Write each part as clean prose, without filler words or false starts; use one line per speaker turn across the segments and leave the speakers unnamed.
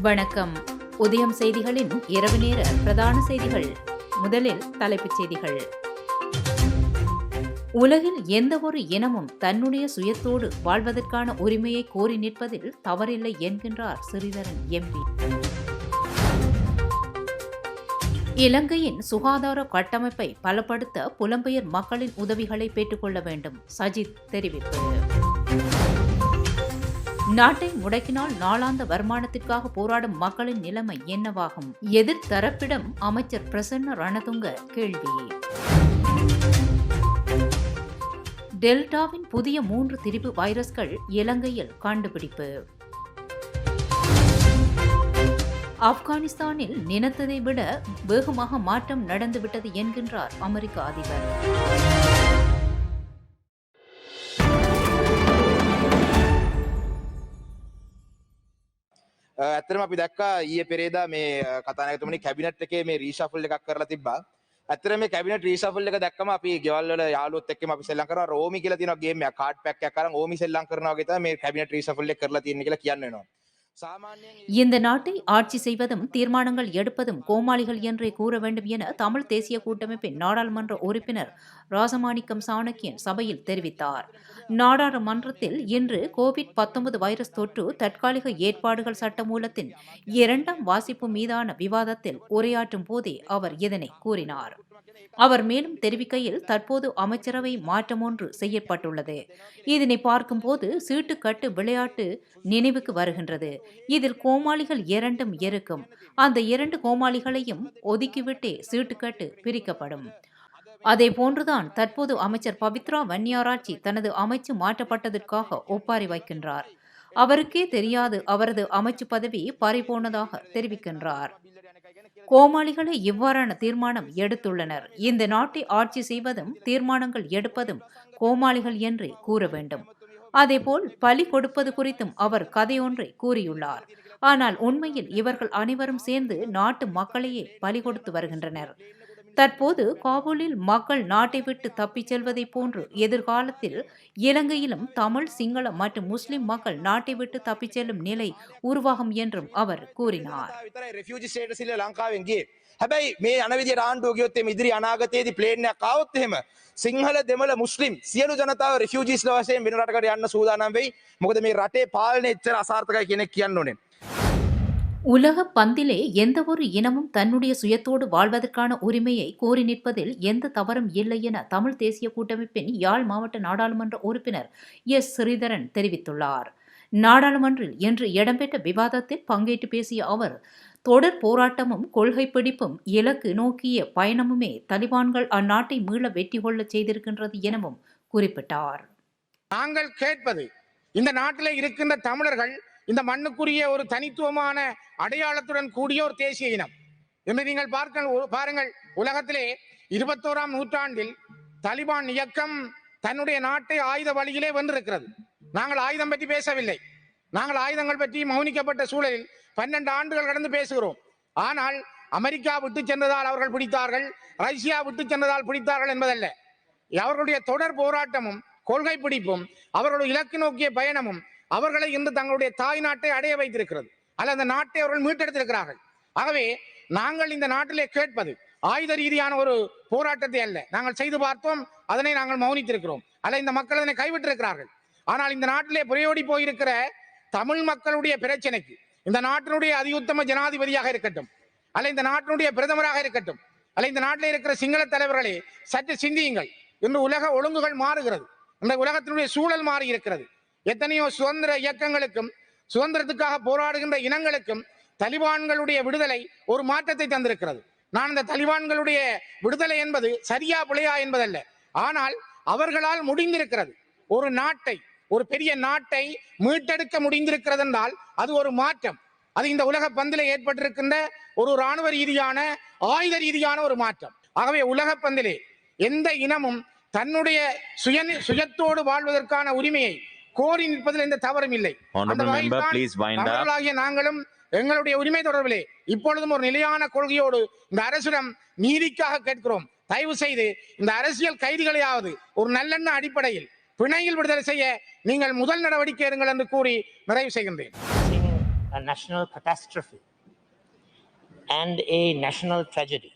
வணக்கம். உதயம் செய்திகளின் இரவு நேர பிரதான செய்திகள். முதலில் தலைப்புச் செய்திகள். உலகில் எந்தவொரு இனமும் தன்னுடைய சுயத்தோடு வாழ்வதற்கான உரிமையை கோரி நிற்பதில் தவறில்லை என்கின்றார் ஸ்ரீதரன் எம்பி. இலங்கையின் சுகாதார கட்டமைப்பை பலப்படுத்த புலம்பெயர் மக்களின் உதவிகளை பெற்றுக்கொள்ள வேண்டும், சஜித் தெரிவிப்பு. நாட்டை முடக்கினால் நாளாந்த வருமானத்திற்காக போராடும் மக்களின் நிலைமை என்னவாகும்? எதிர்த்தரப்பிடம் அமைச்சர் பிரசன்ன ரணதுங்க கேள்வி. டெல்டாவின் புதிய 3 திரிபு வைரஸ்கள் இலங்கையில் கண்டுபிடிப்பு. ஆப்கானிஸ்தானில் நினைத்ததை விட வேகமாக மாற்றம் நடந்துவிட்டது என்கின்றார் அமெரிக்க அதிபர்.
ඇත්තටම අපි දැක්කා ඊයේ පෙරේදා මේ කතානායකතුමනි කැබිනට් එකේ මේ රීෂෆල් එකක් කරලා තිබ්බා. ඇත්තටම මේ කැබිනට් රීෂෆල් එක දැක්කම අපි ගෙවල් වල යාළුවොත් එක්කම අපි සෙල්ලම් කරනවා. රෝමි කියලා තියෙනවා ගේම් එකක් කාඩ් පැක් එකක් අරන් ඕමි සෙල්ලම් කරනවා වගේ තමයි මේ කැබිනට් රීෂෆල් එක කරලා තියෙන්නේ කියලා කියන්න වෙනවා.
இந்த நாட்டை ஆட்சி செய்வதும் தீர்மானங்கள் எடுப்பதும் கோமாளிகள் என்றே கூற வேண்டும் என தமிழ் தேசிய கூட்டமைப்பின் நாடாளுமன்ற உறுப்பினர் ராசமாணிக்கம் சாணக்கியன் சபையில் தெரிவித்தார். நாடாளுமன்றத்தில் இன்று கோவிட்-19 வைரஸ் தொற்று தற்காலிக ஏற்பாடுகள் சட்டமூலத்தின் 2ஆம் வாசிப்பு மீதான விவாதத்தில் உரையாற்றும் போதே அவர் இதனை கூறினார். அவர் மேலும் தெரிவிக்கையில், தற்போது அமைச்சரவை மாற்றம் ஒன்று செய்யப்பட்டுள்ளது. இதனை பார்க்கும்போது சீட்டுக்கட்டு விளையாட்டு நினைவுக்கு வருகின்றது. இதில் கோமாளிகள் 2 இருக்கும். அந்த 2 கோமாளிகளையும் ஒதுக்கிவிட்டே சீட்டுக்கட்டு பிரிக்கப்படும். அதே போன்றுதான் தற்போது அமைச்சர் பவித்ரா வன்னியாராச்சி தனது அமைச்சு மாற்றப்பட்டதற்காக ஒப்பாரி வைக்கின்றார். அவருக்கே தெரியாது அவரது அமைச்சு பதவி பறிபோனதாக தெரிவிக்கின்றார். கோமாளிகளை இவ்வாறான தீர்மானம் எடுத்துள்ளனர். இந்த நாட்டை ஆட்சி செய்வதும் தீர்மானங்கள் எடுப்பதும் கோமாளிகள் என்றே கூற வேண்டும். அதேபோல் பலி கொடுப்பது குறித்தும் அவர் கதையொன்றை கூறியுள்ளார். ஆனால் உண்மையில் இவர்கள் அனைவரும் சேர்ந்து நாட்டு மக்களையே பலி கொடுத்து வருகின்றனர். தற்போது காபூலில் மக்கள் நாட்டை விட்டு தப்பிச் செல்வதை போன்று எதிர்காலத்தில் இலங்கையிலும் தமிழ், சிங்கள மற்றும் முஸ்லிம் மக்கள் நாட்டை விட்டு தப்பிச் செல்லும் நிலை உருவாகும் என்றும் அவர் கூறினார்.
හැබැයි මේ යන විදියට ආණ්ඩුව ගියොත් එමේ ඉදිරි අනාගතයේදී ප්ලේන් එකක් ආවොත් එහෙම සිංහල දෙමළ මුස්ලිම් සියලු ජනතාව රිෆියුජිස්ලා වශයෙන් වෙන රටකට යන්න සූදානම් වෙයි. මොකද මේ රටේ පාලනය එච්චර අසාර්ථකයි කියන එක කියන්න ඕනේ.
உலக பந்திலே எந்தவொரு இனமும் தன்னுடைய சுயத்தோடு வாழ்வதற்கான உரிமையை கோரி நிற்பதில் எந்த தவறும் இல்லை என தமிழ் தேசிய கூட்டமைப்பின் யாழ் மாவட்ட நாடாளுமன்ற உறுப்பினர் எஸ். ஸ்ரீதரன் தெரிவித்துள்ளார். நாடாளுமன்றில் இன்று இடம்பெற்ற விவாதத்தில் பங்கேற்று பேசிய அவர், தொடர் போராட்டமும் கொள்கை பிடிப்பும் இலக்கு நோக்கிய பயணமுமே தலிபான்கள் அந்நாட்டை மீள வெற்றி கொள்ள செய்திருக்கின்றது எனவும் குறிப்பிட்டார்.
நாங்கள் கேட்பது, இந்த நாட்டில் இருக்கின்ற தமிழர்கள் இந்த மண்ணுக்குரிய ஒரு தனித்துவமான அடையாளத்துடன் கூடிய ஒரு தேசிய இனம் என்று நீங்கள் பாருங்கள். உலகத்திலே 21ஆம் நூற்றாண்டில் தலிபான் இயக்கம் தன்னுடைய நாட்டை ஆயுத வழியிலே வென்றிருக்கிறது. நாங்கள் ஆயுதம் பற்றி பேசவில்லை. நாங்கள் ஆயுதங்கள் பற்றி மௌனிக்கப்பட்ட சூழலில் 12 ஆண்டுகள் கடந்து பேசுகிறோம். ஆனால் அமெரிக்கா விட்டு சென்றதால் அவர்கள் பிடித்தார்கள், ரஷ்யா விட்டு சென்றதால் பிடித்தார்கள் என்பதல்ல. அவர்களுடைய தொடர் போராட்டமும் கொள்கை பிடிப்பும் அவர்களுடைய இலக்கு நோக்கிய பயணமும் அவர்களை இன்று தங்களுடைய தாய் நாட்டை அடைய வைத்திருக்கிறது. அல்ல, அந்த நாட்டை அவர்கள் மீட்டெடுத்திருக்கிறார்கள். ஆகவே நாங்கள் இந்த நாட்டிலே கேட்பது ஆயுத ரீதியான ஒரு போராட்டத்தை அல்ல. நாங்கள் செய்து பார்த்தோம், அதனை நாங்கள் மௌனித்திருக்கிறோம். அல்ல, இந்த மக்கள் அதனை கைவிட்டிருக்கிறார்கள். ஆனால் இந்த நாட்டிலே புரையோடி போயிருக்கிற தமிழ் மக்களுடைய பிரச்சனைக்கு இந்த நாட்டினுடைய அதியுத்தம ஜனாதிபதியாக இருக்கட்டும், அல்ல இந்த நாட்டினுடைய பிரதமராக இருக்கட்டும், அல்ல இந்த நாட்டில் இருக்கிற சிங்கள தலைவர்களே, சற்று சிந்தியுங்கள். இன்று உலக ஒழுங்குகள் மாறுகிறது. இந்த உலகத்தினுடைய சூழல் மாறி இருக்கிறது. எத்தனையோ சுதந்திர இயக்கங்களுக்கும் சுதந்திரத்துக்காக போராடுகின்ற இனங்களுக்கும் தலிபான்களுடைய விடுதலை ஒரு மாற்றத்தை தந்திருக்கிறது. நான் இந்த தலிபான்களுடைய விடுதலை என்பது சரியா பிழையா என்பதல்ல. ஆனால் அவர்களால் முடிந்திருக்கிறது. ஒரு நாட்டை, ஒரு பெரிய நாட்டை மீட்டெடுக்க முடிந்திருக்கிறது என்றால் அது ஒரு மாற்றம். அது இந்த உலக பந்திலே ஏற்பட்டிருக்கின்ற ஒரு இராணுவ ரீதியான ஆயுத ரீதியான ஒரு மாற்றம். ஆகவே உலக பந்திலே எந்த இனமும் தன்னுடைய சுயத்தோடு வாழ்வதற்கான உரிமையை கோரி நிற்பதில் எந்த தவறும் இல்லை. நாங்களும் எங்களுடைய உரிமை தொடர்பிலே இப்பொழுதும் ஒரு நிலையான கொள்கையோடு இந்த அரசிடம் நீதிக்காக கேட்கிறோம். தயவு செய்து இந்த அரசியல் கைதிகளையாவது ஒரு நல்லெண்ண அடிப்படையில் பிணையில் விடுதலை செய்ய நீங்கள் முதல் நடவடிக்கை எடுங்கள் என்று கூறி நிறைவு செய்கின்றேன்.
a national catastrophe and a national tragedy.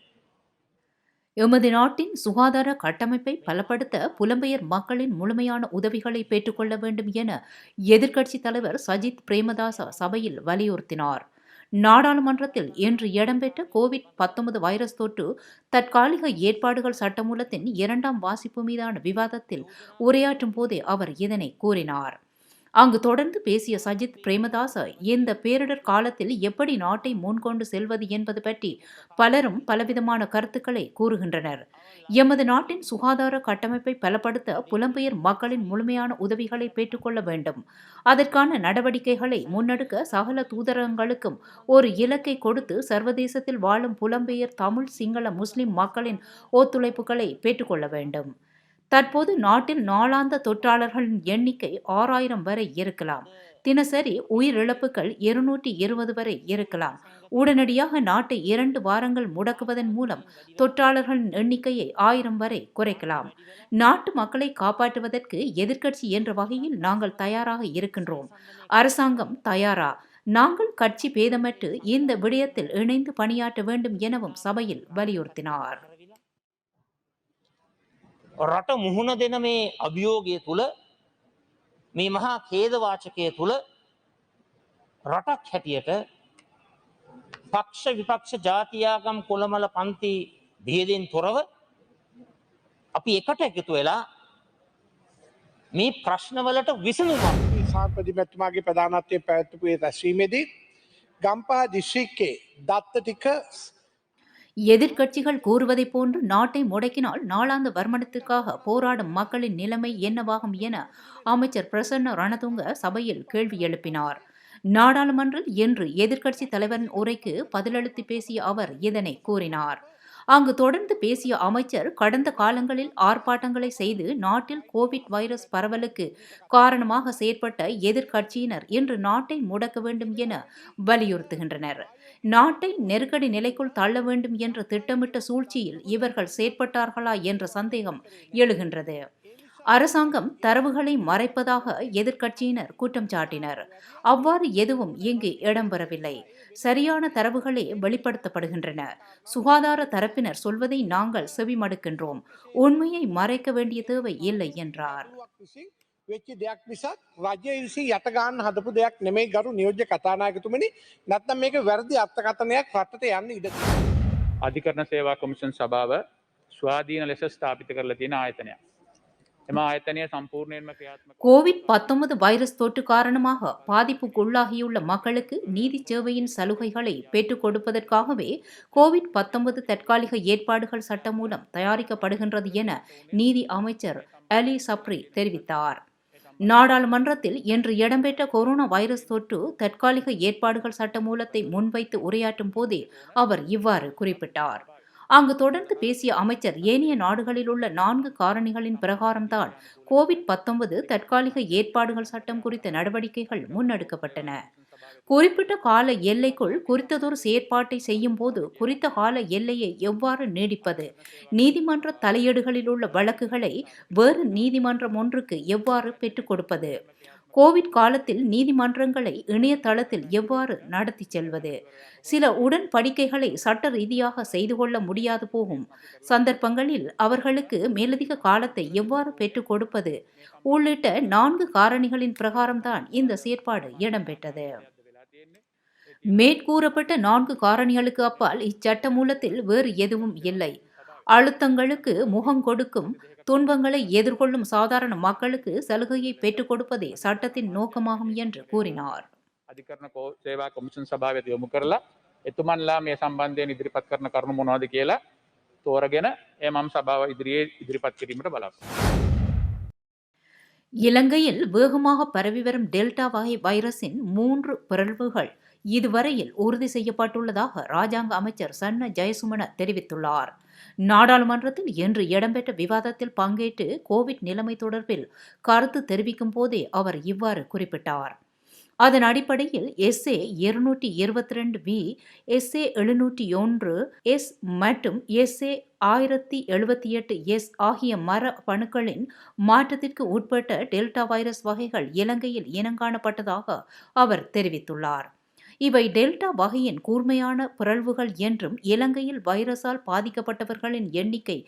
எமது நாட்டின் சுகாதார கட்டமைப்பை பலப்படுத்த புலம்பெயர் மக்களின் முழுமையான உதவிகளை பெற்றுக்கொள்ள வேண்டும் என எதிர்க்கட்சித் தலைவர் சஜித் பிரேமதாச சபையில் வலியுறுத்தினார். நாடாளுமன்றத்தில் இன்று இடம்பெற்ற கோவிட்-19 வைரஸ் தொற்று தற்காலிக ஏற்பாடுகள் சட்டமூலத்தின் 2ஆம் வாசிப்பு மீதான விவாதத்தில் உரையாற்றும் போதே அவர் இதனை கூறினார். அங்கு தொடர்ந்து பேசிய சஜித் பிரேமதாச இந்த பேரிடர் காலத்தில் எப்படி நாட்டை முன்கொண்டு செல்வது என்பது பற்றி பலரும் பலவிதமான கருத்துக்களை கூறுகின்றனர். எமது நாட்டின் சுகாதார கட்டமைப்பை பலப்படுத்த புலம்பெயர் மக்களின் முழுமையான உதவிகளை பெற்றுக்கொள்ள வேண்டும். அதற்கான நடவடிக்கைகளை முன்னெடுக்க சகல தூதரகங்களுக்கும் ஒரு இலக்கை கொடுத்து சர்வதேசத்தில் வாழும் புலம்பெயர் தமிழ், சிங்கள, முஸ்லிம் மக்களின் ஒத்துழைப்புகளை பெற்றுக்கொள்ள வேண்டும். தற்போது நாட்டில் நாளாந்த தொற்றாளர்களின் எண்ணிக்கை 6000 வரை இருக்கலாம். தினசரி உயிரிழப்புகள் 220 வரை இருக்கலாம். உடனடியாக நாட்டை 2 வாரங்கள் முடக்குவதன் மூலம் தொற்றாளர்களின் எண்ணிக்கையை 1000 வரை குறைக்கலாம். நாட்டு மக்களை காப்பாற்றுவதற்கு எதிர்க்கட்சி என்ற வகையில் நாங்கள் தயாராக இருக்கின்றோம். அரசாங்கம் தயாரா? நாங்கள் கட்சி பேதமற்று இந்த விடயத்தில் இணைந்து பணியாற்ற வேண்டும் எனவும் சபையில் வலியுறுத்தினார்.
රට මුහුණ දෙන මේ අභියෝගය තුළ මේ මහා ඛේදවාචකය තුළ රටක් හැටියට පක්ෂ විපක්ෂ ජාතියාගම් කොළමල පන්ති භේදයෙන් තොරව අපි එකට එකතු වෙලා මේ ප්‍රශ්නවලට විසඳුමක්
සාපති මැතිතුමාගේ ප්‍රධානත්වයෙන් පැවැත්වපු ඒ රැස්වීමේදී ගම්පහ දිස්ත්‍රික්කයේ දත්ත ටික
எதிர்க்கட்சிகள் கூறுவதைப் போன்று நாட்டை முடக்கினால் நாளாந்த வருமானத்திற்காக போராடும் மக்களின் நிலைமை என்னவாகும் என அமைச்சர் பிரசன்ன ரணதுங்க சபையில் கேள்வி எழுப்பினார். நாடாளுமன்றில் இன்று எதிர்க்கட்சித் தலைவரின் உரைக்கு பதிலளித்து பேசிய அவர் இதனை கூறினார். அங்கு தொடர்ந்து பேசிய அமைச்சர் கடந்த காலங்களில் ஆர்ப்பாட்டங்களை செய்து நாட்டில் கோவிட் வைரஸ் பரவலுக்கு காரணமாக செயற்பட்ட எதிர்க்கட்சியினர் இன்று நாட்டை முடக்க வேண்டும் என வலியுறுத்துகின்றனர். நாட்டை நெருக்கடி நிலைக்குள் தள்ள வேண்டும் என்ற திட்டமிட்ட சூழ்ச்சியில் இவர்கள் செயற்பட்டார்களா என்ற சந்தேகம் எழுகின்றது. அரசாங்கம் தரவுகளை மறைப்பதாக எதிர்க்கட்சியினர் குற்றம் சாட்டினர். அவ்வாறு எதுவும் இங்கு இடம்பெறவில்லை. சரியான தரவுகளே வெளிப்படுத்தப்படுகின்றன. சுகாதார தரப்பினர் சொல்வதை நாங்கள் செவிமடுக்கின்றோம். உண்மையை மறைக்க வேண்டிய தேவை இல்லை என்றார்.
වෙච්ච දෙයක් මිසක් රජය විසින් යට ගන්න හදපු දෙයක් නෙමෙයි ගරු නියෝජ්‍ය කතානායකතුමනි. නැත්නම් මේක වැරදි අර්ථකථනයක් රටට යන්න ඉඩ තියෙනවා.
අධිකරණ සේවා කොමිෂන් සභාව ස්වාධීන ලෙස ස්ථාපිත කරලා තියෙන ආයතනයක්. එම ආයතනය සම්පූර්ණයෙන්ම ක්‍රියාත්මක
கோவிட்-19 வைரஸ் தொற்று காரணமாக பாதிப்புக்குள்ளாகியுள்ள மக்களுக்கு நீதி சேவையின் சலுகைகளை பெற்றுக் கொடுப்பதற்காகவே கோவிட்-19 தற்காலிக ஏற்பாடுகள் சட்டம் மூலம் தயாரிக்கப்படுகின்றது என நீதி அமைச்சர் அலி சப்ரி தெரிவித்தார். நாடாளுமன்றத்தில் இன்று இடம்பெற்ற கொரோனா வைரஸ் தொற்று தற்காலிக ஏற்பாடுகள் சட்டமூலத்தை முன்வைத்து உரையாற்றும் போதே அவர் இவ்வாறு குறிப்பிட்டார். அங்கு தொடர்ந்து பேசிய அமைச்சர் ஏனைய நாடுகளில் உள்ள 4 காரணிகளின் பிரகாரம்தான் கோவிட்-19 தற்காலிக ஏற்பாடுகள் சட்டம் குறித்த நடவடிக்கைகள் முன்னெடுக்கப்பட்டன. குறிப்பிட்ட கால எல்லைக்குள் குறித்ததொரு செயற்பாட்டை செய்யும் போது குறித்த கால எல்லையை எவ்வாறு நீடிப்பது, நீதிமன்ற தலையீடுகளில் உள்ள வழக்குகளை வேறு நீதிமன்றம் ஒன்றுக்கு எவ்வாறு பெற்றுக் கொடுப்பது, கோவிட் காலத்தில் நீதிமன்றங்களை இணையதளத்தில் எவ்வாறு நடத்தி செல்வது, சில உடன்படிக்கைகளை சட்ட ரீதியாக செய்து கொள்ள முடியாது போகும் சந்தர்ப்பங்களில் அவர்களுக்கு மேலதிக காலத்தை எவ்வாறு பெற்றுக் கொடுப்பது உள்ளிட்ட 4 காரணிகளின் பிரகாரம்தான் இந்த செயற்பாடு இடம்பெற்றது. மேற்கூறப்பட்ட 4 காரணிகளுக்கு அப்பால் இச்சட்ட மூலத்தில் வேறு எதுவும் இல்லை. அழுத்தங்களுக்கு முகம் கொடுக்கும், துன்பங்களை எதிர்கொள்ளும் சாதாரண மக்களுக்கு சலுகையை பெற்றுக் கொடுப்பதே சட்டத்தின் நோக்கமாகும் என்று கூறினார்.
අධිකරණ සේවා කොමිෂන් සභාවට යොමු කරලා එතුමන්ලා මේ සම්බන්ධයෙන් ඉදිරිපත් කරන කරුණු මොනවද කියලා තෝරගෙන ඒ මම සභාව ඉදිරියේ ඉදිරිපත් කිරීමට බලාපොරොත්තු
இலங்கையில் வேகமாக பரவி வரும் டெல்டா வகை வைரஸின் 3 பிறழ்வுகள் இதுவரையில் உறுதி செய்யப்பட்டுள்ளதாக ராஜாங்க அமைச்சர் சன்ன ஜெயசுமன தெரிவித்துள்ளார். நாடாளுமன்றத்தில் இன்று இடம்பெற்ற விவாதத்தில் பங்கேற்று கோவிட் நிலைமை தொடர்பில் கருத்து தெரிவிக்கும் போதே அவர் இவ்வாறு குறிப்பிட்டார். அதன் அடிப்படையில் SA 222V, SA 701S மற்றும் SA 1078S ஆகிய மரபணுக்களின் மாற்றத்திற்கு உட்பட்ட டெல்டா வைரஸ் வகைகள் இலங்கையில் இனங்காணப்பட்டதாக அவர் தெரிவித்துள்ளார். இவை டெல்டா வகையின் கூர்மையான பிறழ்வுகள் என்றும் இலங்கையில் வைரஸால் பாதிக்கப்பட்டவர்களின் எண்ணிக்கை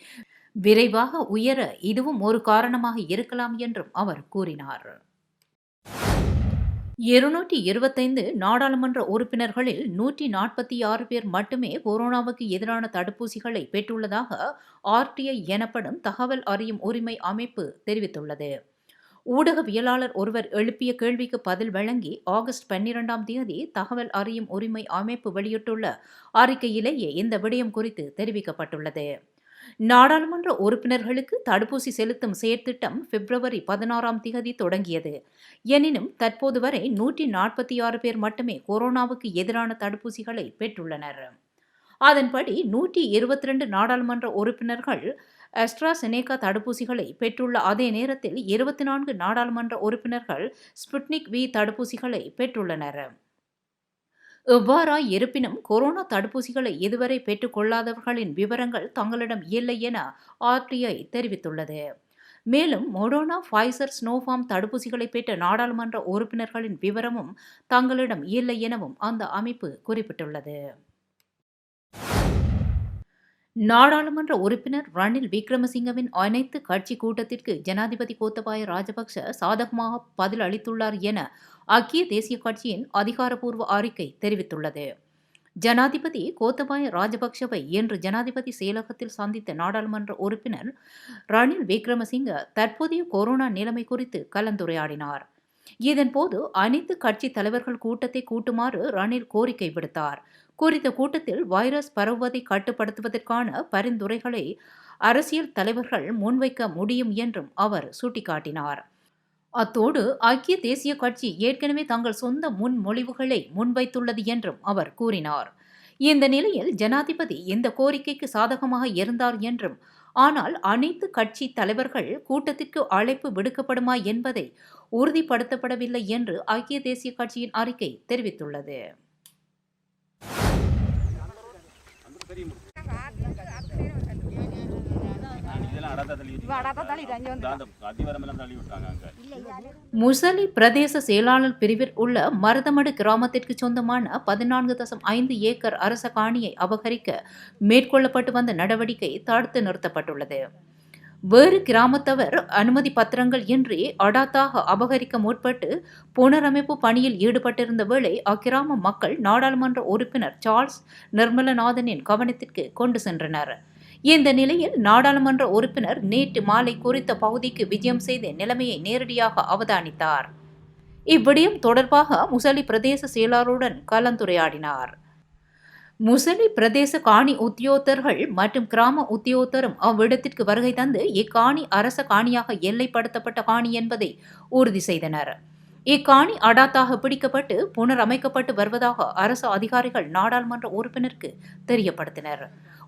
விரைவாக உயர இதுவும் ஒரு காரணமாக இருக்கலாம் என்றும் அவர் கூறினார். 225 நாடாளுமன்ற உறுப்பினர்களில் 146 பேர் மட்டுமே கொரோனாவுக்கு எதிரான தடுப்பூசிகளை பெற்றுள்ளதாக ஆர்டிஐ எனப்படும் தகவல் அறியும் உரிமை அமைப்பு தெரிவித்துள்ளது. ஊடகவியலாளர் ஒருவர் எழுப்பிய கேள்விக்கு பதில் வழங்கி ஆகஸ்ட் 12ஆம் தேதி தகவல் அறியும் உரிமை அமைப்பு வெளியிட்டுள்ள அறிக்கையிலேயே இந்த விடயம் குறித்து தெரிவிக்கப்பட்டுள்ளது. நாடாளுமன்ற உறுப்பினர்களுக்கு தடுப்பூசி செலுத்தும் செயற்திட்டம் பிப்ரவரி 16ஆம் தேதி தொடங்கியது. எனினும் தற்போது வரை 146 பேர் மட்டுமே கொரோனாவுக்கு எதிரான தடுப்பூசிகளை பெற்றுள்ளனர். அதன்படி 122 நாடாளுமன்ற உறுப்பினர்கள் அஸ்ட்ராசெனேகா தடுப்பூசிகளை பெற்றுள்ள அதே நேரத்தில் 24 நாடாளுமன்ற உறுப்பினர்கள் ஸ்புட்னிக் வி தடுப்பூசிகளை பெற்றுள்ளனர். எவ்வாறாய் இருப்பினும் கொரோனா தடுப்பூசிகளை இதுவரை பெற்றுக் கொள்ளாதவர்களின் விவரங்கள் தங்களிடம் இல்லை என ஆர்டிஐ தெரிவித்துள்ளது. மேலும் மொடோனா, ஃபைசர், ஸ்னோஃபார்ம் தடுப்பூசிகளை பெற்ற நாடாளுமன்ற உறுப்பினர்களின் விவரமும் தங்களிடம் இல்லை எனவும் அந்த அமைப்பு குறிப்பிட்டுள்ளது. நாடாளுமன்ற உறுப்பினர் ரணில் விக்ரமசிங்கவின் அனைத்து கட்சி கூட்டத்திற்கு ஜனாதிபதி கோத்தபாய ராஜபக்ஷ சாதகமாக பதில் அளித்துள்ளார் என ஐக்கிய தேசிய கட்சியின் அதிகாரப்பூர்வ அறிக்கை தெரிவித்துள்ளது. ஜனாதிபதி கோத்தபாய ராஜபக்ஷவை இன்று ஜனாதிபதி செயலகத்தில் சந்தித்த நாடாளுமன்ற உறுப்பினர் ரணில் விக்ரமசிங்க தற்போதைய கொரோனா நிலைமை குறித்து கலந்துரையாடினார். இதன்போது அனைத்து கட்சி தலைவர்கள் கூட்டத்தை கூட்டுமாறு ரணில் கோரிக்கை விடுத்தார். குறித்த கூட்டத்தில் வைரஸ் பரவுவதை கட்டுப்படுத்துவதற்கான பரிந்துரைகளை அரசியல் தலைவர்கள் முன்வைக்க முடியும் என்றும் அவர் சுட்டிக்காட்டினார். அத்தோடு ஐக்கிய தேசிய கட்சி ஏற்கனவே தங்கள் சொந்த முன்மொழிவுகளை முன்வைத்துள்ளது என்றும் அவர் கூறினார். இந்த நிலையில் ஜனாதிபதி இந்த கோரிக்கைக்கு சாதகமாக இருந்தார் என்றும், ஆனால் அனைத்து கட்சி தலைவர்கள் கூட்டத்திற்கு அழைப்பு விடுக்கப்படுமா என்பதை உறுதிப்படுத்தப்படவில்லை என்று ஐக்கிய தேசிய கட்சியின் அறிக்கை தெரிவித்துள்ளது. முசலி பிரதேச செயலாளர் பிரிவில் உள்ள மருதமடு கிராமத்திற்கு சொந்தமான 14.5 ஏக்கர் அரச காணியை அபகரிக்க மேற்கொள்ளப்பட்டு வந்த நடவடிக்கை தடுத்து நிறுத்தப்பட்டுள்ளது. வேறு கிராமத்தவர் அனுமதி பத்திரங்கள் இன்றி அடாத்தாக அபகரிக்க முற்பட்டு புனரமைப்பு பணியில் ஈடுபட்டிருந்த வேளை அக்கிராம மக்கள் நாடாளுமன்ற உறுப்பினர் சார்ல்ஸ் நிர்மலநாதனின் கவனத்திற்கு கொண்டு சென்றனர். இந்த நிலையில் நாடாளுமன்ற உறுப்பினர் நேற்று மாலை குறித்த பகுதிக்கு விஜயம் செய்து நிலைமையை நேரடியாக அவதானித்தார். இவ்விடயம் தொடர்பாக முசலி பிரதேச செயலாளருடன் கலந்துரையாடினார். முசலி பிரதேச காணி உத்தியோகத்தர்கள் மற்றும் கிராம உத்தியோகத்தரும் அவ்விடத்திற்கு வருகை தந்து இக்காணி அரச காணியாக எல்லைப்படுத்தப்பட்ட காணி என்பதை உறுதி செய்தனர். இக்காணி அடாத்தாக பிடிக்கப்பட்டு புனரமைக்கப்பட்டு வருவதாக அரசு அதிகாரிகள் நாடாளுமன்ற உறுப்பினருக்கு தெரியப்படுத்தினர்.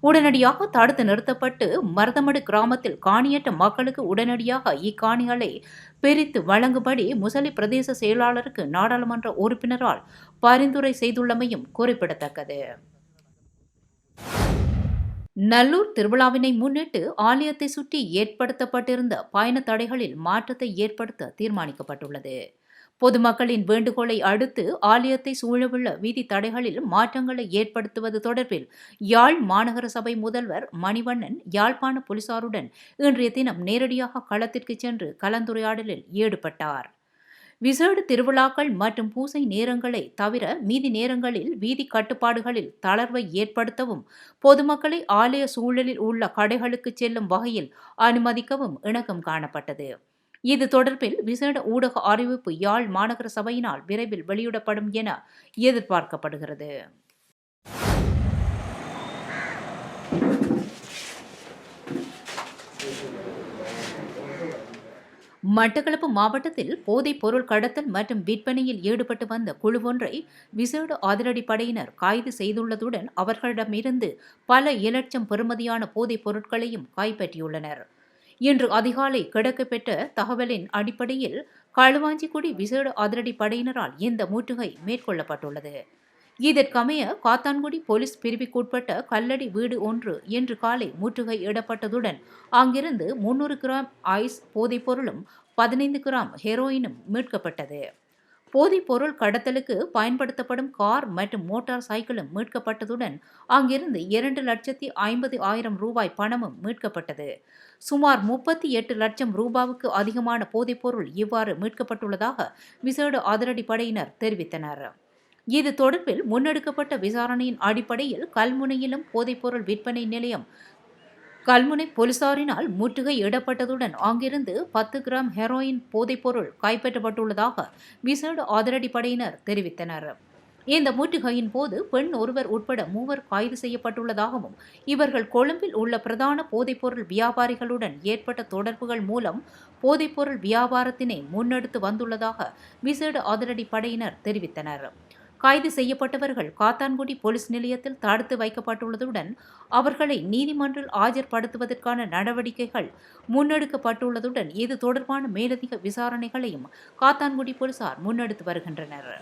உடனடியாக தடுத்து நிறுத்தப்பட்டு மருதமடு கிராமத்தில் காணியற்ற மக்களுக்கு உடனடியாக இக்காணிகளை பிரித்து வழங்கும்படி முசலி பிரதேச செயலாளருக்கு நாடாளுமன்ற உறுப்பினரால் பரிந்துரை செய்துள்ளமையும் குறிப்பிடத்தக்கது. நல்லூர் திருவிழாவினை முன்னிட்டு ஆலயத்தை சுற்றி ஏற்படுத்தப்பட்டிருந்த பயண தடைகளில் மாற்றத்தை ஏற்படுத்த தீர்மானிக்கப்பட்டுள்ளது. பொதுமக்களின் வேண்டுகோளை அடுத்து ஆலயத்தை சூழவுள்ள வீதி தடைகளில் மாற்றங்களை ஏற்படுத்துவது தொடர்பில் யாழ் மாநகர சபை முதல்வர் மணிவண்ணன் யாழ்ப்பாண போலீசாருடன் இன்றைய தினம் நேரடியாக களத்திற்கு சென்று கலந்துரையாடலில் ஈடுபட்டார். விசேட திருவிழாக்கள் மற்றும் பூசை நேரங்களை தவிர மீதி நேரங்களில் வீதி கட்டுப்பாடுகளில் தளர்வை ஏற்படுத்தவும் பொதுமக்களை ஆலய சூழலில் உள்ள கடைகளுக்கு செல்லும் வகையில் அனுமதிக்கவும் இணக்கம் காணப்பட்டது. இது தொடர்பில் விசேட ஊடக அறிவிப்பு யாழ் மாநகர சபையினால் விரைவில் வெளியிடப்படும் என எதிர்பார்க்கப்படுகிறது. மட்டக்களப்பு மாவட்டத்தில் போதைப் பொருள் கடத்தல் மற்றும் விற்பனையில் ஈடுபட்டு வந்த குழுவொன்றை விசேட அதிரடிப்படையினர் கைது செய்துள்ளதுடன் அவர்களிடமிருந்து பல இலட்சம் பெறுமதியான போதைப் பொருட்களையும் கைப்பற்றியுள்ளனர். இன்று அதிகாலை கிடைக்கப்பெற்ற தகவலின் அடிப்படையில் களுவாஞ்சிக்குடி விசேட அதிரடிப்படையினரால் இந்த முற்றுகை மேற்கொள்ளப்பட்டுள்ளது. இதற்கமைய காத்தான்குடி போலீஸ் பிரிவுக்குட்பட்ட கல்லடி வீடு ஒன்று இன்று காலை முற்றுகை இடப்பட்டதுடன் அங்கிருந்து 300 கிராம் ஐஸ் போதைப்பொருளும் 15 கிராம் ஹெரோயினும் மீட்கப்பட்டது. போதைப்பொருள் கடத்தலுக்கு பயன்படுத்தப்படும் கார் மற்றும் மோட்டார் சைக்கிளும் மீட்கப்பட்டதுடன் அங்கிருந்து 2,50,000 ரூபாய் பணமும் மீட்கப்பட்டது. சுமார் 38 லட்சம் ரூபாவுக்கு அதிகமான போதைப்பொருள் இவ்வாறு மீட்கப்பட்டுள்ளதாக விசேட அதிரடிப்படையினர் தெரிவித்தனர். இது தொடர்பில் முன்னெடுக்கப்பட்ட விசாரணையின் அடிப்படையில் கல்முனையிலும் போதைப்பொருள் விற்பனை நிலையம் கல்முனை போலீசாரினால் முற்றுகையிடப்பட்டதுடன் அங்கிருந்து 10 கிராம் ஹெரோயின் போதைப்பொருள் கைப்பற்றப்பட்டுள்ளதாக விசேட அதிரடிப்படையினர் தெரிவித்தனர். இந்த முற்றுகையின் போது பெண் ஒருவர் உட்பட 3 கைது செய்யப்பட்டுள்ளதாகவும் இவர்கள் கொழும்பில் உள்ள பிரதான போதைப்பொருள் வியாபாரிகளுடன் ஏற்பட்ட தொடர்புகள் மூலம் போதைப்பொருள் வியாபாரத்தினை முன்னெடுத்து வந்துள்ளதாக விசேட அதிரடிப்படையினர் தெரிவித்தனர். கைது செய்யப்பட்டவர்கள் காத்தான்குடி போலீஸ் நிலையத்தில் தடுத்து வைக்கப்பட்டுள்ளதுடன் அவர்களை நீதிமன்றில் ஆஜர்படுத்துவதற்கான நடவடிக்கைகள் முன்னெடுக்கப்பட்டுள்ளதுடன் இது தொடர்பான மேலதிக விசாரணைகளையும் காத்தான்குடி போலீசார் முன்னெடுத்து வருகின்றனர்.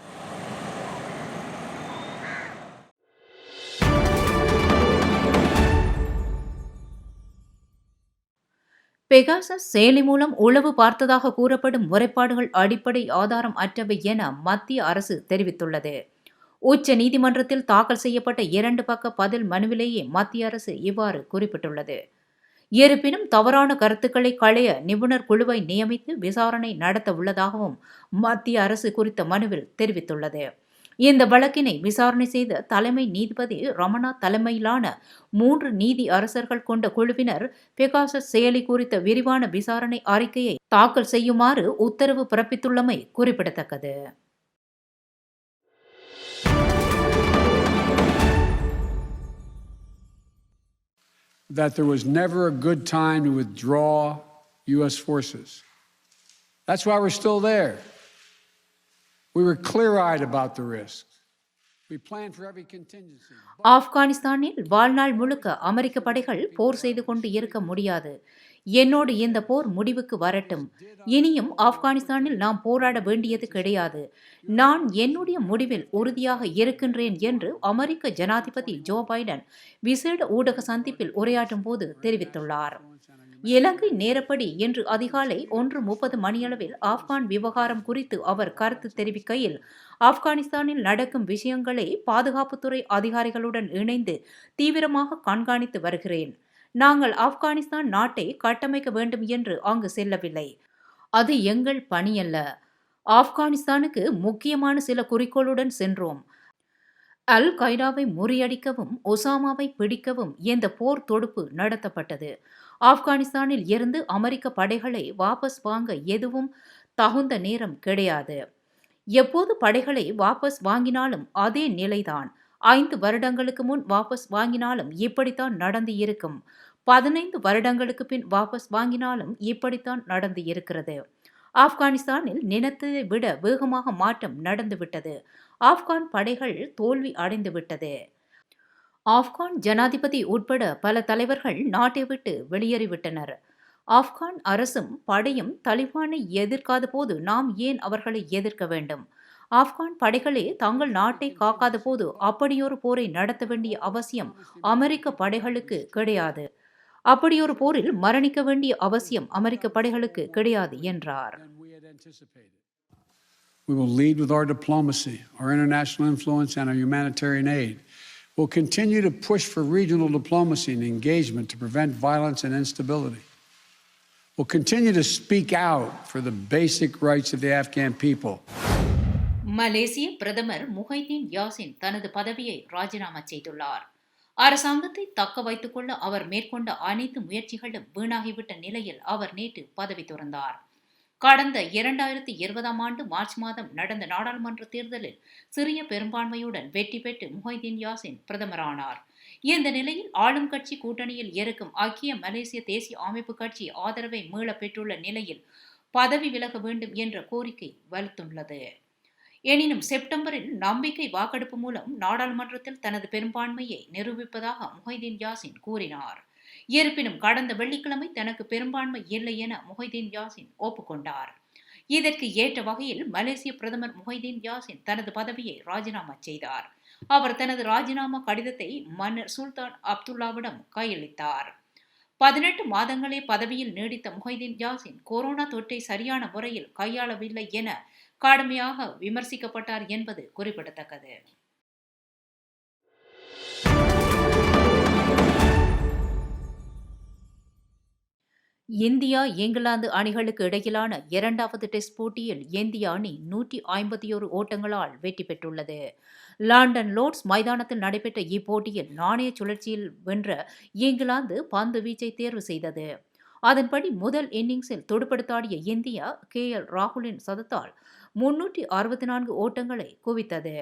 பெகாசஸ் செயலி மூலம் உளவு பார்த்ததாக கூறப்படும் முறைப்பாடுகள் அடிப்படை ஆதாரம் அற்றவை என மத்திய அரசு தெரிவித்துள்ளது. உச்ச நீதிமன்றத்தில் தாக்கல் செய்யப்பட்ட 2 பக்க பதில் மனுவிலேயே மத்திய அரசு இவ்வாறு குறிப்பிட்டுள்ளது. இருப்பினும் தவறான கருத்துக்களை களைய நிபுணர் குழுவை நியமித்து விசாரணை நடத்த உள்ளதாகவும் மத்திய அரசு குறித்த மனுவில் தெரிவித்துள்ளது. இந்த வழக்கினை விசாரணை செய்த தலைமை நீதிபதி ரமணா தலைமையிலான 3 நீதி அரசர்கள் கொண்ட குழுவினர் பெகாசஸ் செயலி குறித்த விரிவான விசாரணை அறிக்கையை தாக்கல் செய்யுமாறு உத்தரவு பிறப்பித்துள்ளமை குறிப்பிடத்தக்கது.
That there was never a good time to withdraw U.S. forces. That's why we're still there. We were clear-eyed about the risks. We planned for every contingency.
ஆப்கானிஸ்தானில் வாழ்நாள் முழுக்க அமெரிக்க படைகள் போர் செய்து கொண்டு இருக்க முடியாது. என்னோடு இந்த போர் முடிவுக்கு வரட்டும். இனியும் ஆப்கானிஸ்தானில் நாம் போராட வேண்டியது கிடையாது. நான் என்னுடைய முடிவில் உறுதியாக இருக்கின்றேன் என்று அமெரிக்க ஜனாதிபதி ஜோ பைடன் விசேட ஊடக சந்திப்பில் உரையாற்றும் போது தெரிவித்துள்ளார். இலங்கை நேரப்படி இன்று அதிகாலை 1:30 மணியளவில் ஆப்கான் விவகாரம் குறித்து அவர் கருத்து தெரிவிக்கையில், ஆப்கானிஸ்தானில் நடக்கும் விஷயங்களை பாதுகாப்புத்துறை அதிகாரிகளுடன் இணைந்து தீவிரமாக கண்காணித்து வருகிறேன். நாங்கள் ஆப்கானிஸ்தான் நாட்டை கட்டமைக்க வேண்டும் என்று அங்கு செல்லவில்லை. அது எங்கள் பணியல்ல. ஆப்கானிஸ்தானுக்கு முக்கியமான சில குறிக்கோளுடன் சென்றோம். அல் qaedaவை முறியடிக்கவும் ஒசாமாவை பிடிக்கவும் இந்த போர் தொடுப்பு நடத்தப்பட்டது. ஆப்கானிஸ்தானில் இருந்து அமெரிக்க படைகளை வாபஸ் வாங்க எதுவும் தகுந்த நேரம் கிடையாது. எப்போது படைகளை வாபஸ் வாங்கினாலும் அதே நிலைதான். 5 வருடங்களுக்கு முன் வாபஸ் வாங்கினாலும் இப்படித்தான் நடந்து இருக்கும். 15 வருடங்களுக்கு பின் வாபஸ் வாங்கினாலும் இப்படித்தான் நடந்து இருக்கிறது. ஆப்கானிஸ்தானில் நினைத்ததை விட வேகமாக மாற்றம் நடந்துவிட்டது. ஆப்கான் படைகள் தோல்வி அடைந்துவிட்டது. ஆப்கான் ஜனாதிபதி உட்பட பல தலைவர்கள் நாட்டை விட்டு வெளியேறிவிட்டனர். ஆப்கான் அரசும் படையும் தலிபானை எதிர்க்காத போது நாம் ஏன் அவர்களை எதிர்க்க வேண்டும்? ஆப்கான் படைகளே தங்கள் நாட்டை காக்காத போது அப்படியொரு போரை நடத்த வேண்டிய அவசியம் அமெரிக்க படைகளுக்கு கிடையாது. அப்படியொரு போரில் மரணிக்க வேண்டிய அவசியம் அமெரிக்க படைகளுக்கு கிடையாது என்றார்.
We will lead with our diplomacy, our international influence, and our humanitarian aid. We'll continue to push for regional diplomacy and engagement to prevent violence and instability. We'll continue to speak out for the basic rights of the Afghan people.
மலேசிய பிரதமர் முஹைதீன் யாசின் தனது பதவியை ராஜினாமா செய்துள்ளார். அரசாங்கத்தை தக்க வைத்துக் கொள்ள அவர் மேற்கொண்ட அனைத்து முயற்சிகளும் வீணாகிவிட்ட நிலையில் அவர் நேற்று பதவி துறந்தார். கடந்த 2020 மார்ச் மாதம் நடந்த நாடாளுமன்ற தேர்தலில் சிறிய பெரும்பான்மையுடன் வெற்றி பெற்று முஹைதீன் யாசின் பிரதமரானார். இந்த நிலையில் ஆளும் கட்சி கூட்டணியில் இருக்கும் ஐக்கிய மலேசிய தேசிய அமைப்பு கட்சி ஆதரவை மீள பெற்றுள்ள நிலையில் பதவி விலக வேண்டும் என்ற கோரிக்கை வலுத்துள்ளது. எனினும் செப்டம்பரில் நம்பிக்கை வாக்கெடுப்பு மூலம் நாடாளுமன்றத்தில் தனது பெரும்பான்மையை நிரூபிப்பதாக முஹைதீன் யாசின் கூறினார். இருப்பினும் கடந்த வெள்ளிக்கிழமை தனக்கு பெரும்பான்மை இல்லை என முஹைதீன் யாசின் ஒப்புக்கொண்டார். இதற்கு ஏற்ற வகையில் மலேசிய பிரதமர் முஹைதீன் யாசின் தனது பதவியை ராஜினாமா செய்தார். அவர் தனது ராஜினாமா கடிதத்தை மன்னர் சுல்தான் அப்துல்லாவிடம் கையளித்தார். 18 மாதங்களே பதவியில் நீடித்த முஹைதீன் யாசின் கொரோனா தொற்றை சரியான முறையில் கையாளவில்லை என கடுமையாக விமர்சிக்கப்பட்டார் என்பது குறிப்பிடத்தக்கது. இந்தியா இங்கிலாந்து அணிகளுக்கு இடையிலான இரண்டாவது டெஸ்ட் போட்டியில் இந்திய அணி 151 ஓட்டங்களால் வெற்றி பெற்றுள்ளது. லண்டன் லோர்ட்ஸ் மைதானத்தில் நடைபெற்ற இப்போட்டியில் நாணய சுழற்சியில் வென்ற இங்கிலாந்து பந்து வீச்சை தேர்வு செய்தது. அதன்படி முதல் இன்னிங்ஸில் துடுப்படுத்தாடிய இந்தியா ராகுலின் சதத்தால் 364 ஓட்டங்களை குவித்தது.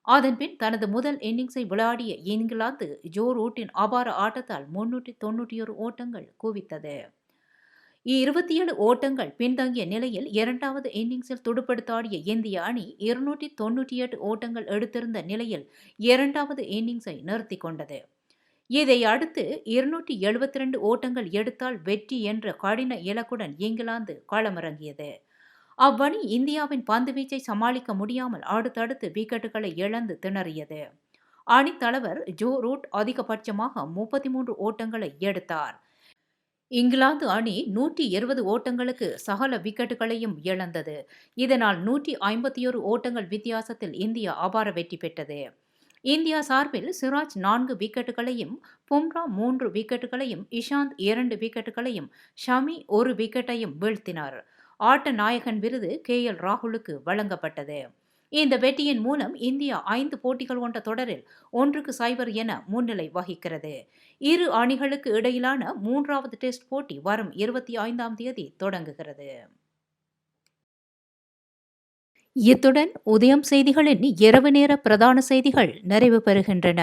அதன்பின் தனது முதல் இன்னிங்ஸை விளையாடிய இங்கிலாந்து ஜோ ரூட்டின் அபார ஆட்டத்தால் 391 ஓட்டங்கள் குவித்தது. 27 ஓட்டங்கள் பின்தங்கிய நிலையில் இரண்டாவது இன்னிங்ஸில் துடுப்படுத்தாடிய இந்திய அணி 298 ஓட்டங்கள் எடுத்திருந்த நிலையில் இரண்டாவது இன்னிங்ஸை நிறுத்தி கொண்டது. இதை அடுத்து 272 ஓட்டங்கள் எடுத்தால் வெற்றி என்ற கடின இலக்குடன் இங்கிலாந்து களமிறங்கியது. அவ்வணி இந்தியாவின் பந்துவீச்சை சமாளிக்க முடியாமல் அடுத்தடுத்து விக்கெட்டுகளை இழந்து திணறியது. அணித்தலைவர் ஜோ ரூட் அதிகபட்சமாக 33 ஓட்டங்களை எடுத்தார். இங்கிலாந்து அணி 120 ஓட்டங்களுக்கு சகல விக்கெட்டுகளையும் இழந்தது. இதனால் 151 ஓட்டங்கள் வித்தியாசத்தில் இந்தியா அபார வெற்றி பெற்றது. இந்தியா சார்பில் சிராஜ் 4 விக்கெட்டுகளையும், பும்ரா 3 விக்கெட்டுகளையும், இஷாந்த் 2 விக்கெட்டுகளையும், ஷமி 1 விக்கெட்டையும் வீழ்த்தினார். ஆட்ட நாயகன் விருது ராகுலுக்கு வழங்கப்பட்டது. இந்த வெற்றியின் மூலம் இந்தியா 5 போட்டிகள் கொண்ட தொடரில் 1-0 என முன்னிலை வகிக்கிறது. இரு அணிகளுக்கு இடையிலான 3வது டெஸ்ட் போட்டி வரும் 25ஆம் தேதி தொடங்குகிறது. இத்துடன் உதயம் செய்திகளின் இரவு நேர பிரதான செய்திகள் நிறைவு பெறுகின்றன.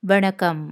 வணக்கம்.